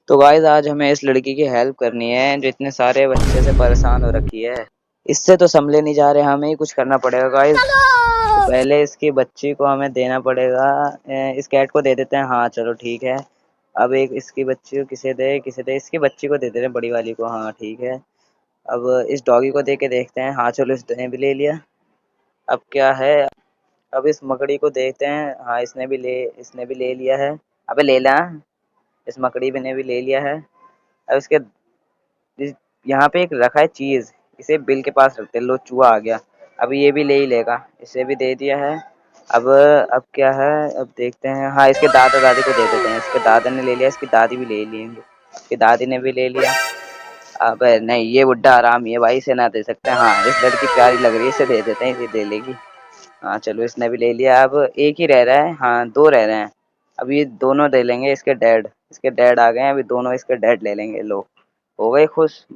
तो गाइस आज हमें इस लड़की की हेल्प करनी है जो इतने सारे बच्चे से परेशान हो रखी है। इससे तो संभले नहीं जा रहे, हमें ही कुछ करना पड़ेगा गाइस। तो पहले इसकी बच्ची को हमें देना पड़ेगा। इस कैट को दे देते हैं। हाँ चलो ठीक है। अब एक इसकी बच्ची को किसे दे इसकी बच्ची को दे देते हैं, बड़ी वाली को। हाँ ठीक है। अब इस डॉगी को दे के देखते हैं। हाँ चलो इसने भी ले लिया। अब क्या है, अब इस मकड़ी को देखते हैं। हाँ इसने भी ले लिया है। अबे ले ला। इस मकड़ी ने भी ले लिया है। अब इसके यहाँ पे एक रखा है चीज, इसे बिल के पास रखते हैं। लो चूहा आ गया। अब ये भी ले ही लेगा, इसे भी दे दिया है। अब क्या है, अब देखते हैं। हाँ इसके दादा दादी को दे देते हैं। इसके दादा ने ले लिया, इसकी दादी भी ले लेंगे। इसकी दादी ने भी ले लिया। अब नहीं, ये बुड्ढा आराम ही है भाई, इसे ना दे सकते हैं। हाँ इस लड़की प्यारी लग रही है, इसे दे देते हैं, इसे दे लेगी। हाँ चलो इसने भी ले लिया। अब एक ही रह रहा है, हाँ दो रह रहे हैं। अब ये दोनों ले लेंगे। इसके डैड आ गए हैं, अभी दोनों इसके डैड ले लेंगे। लो हो गए खुश।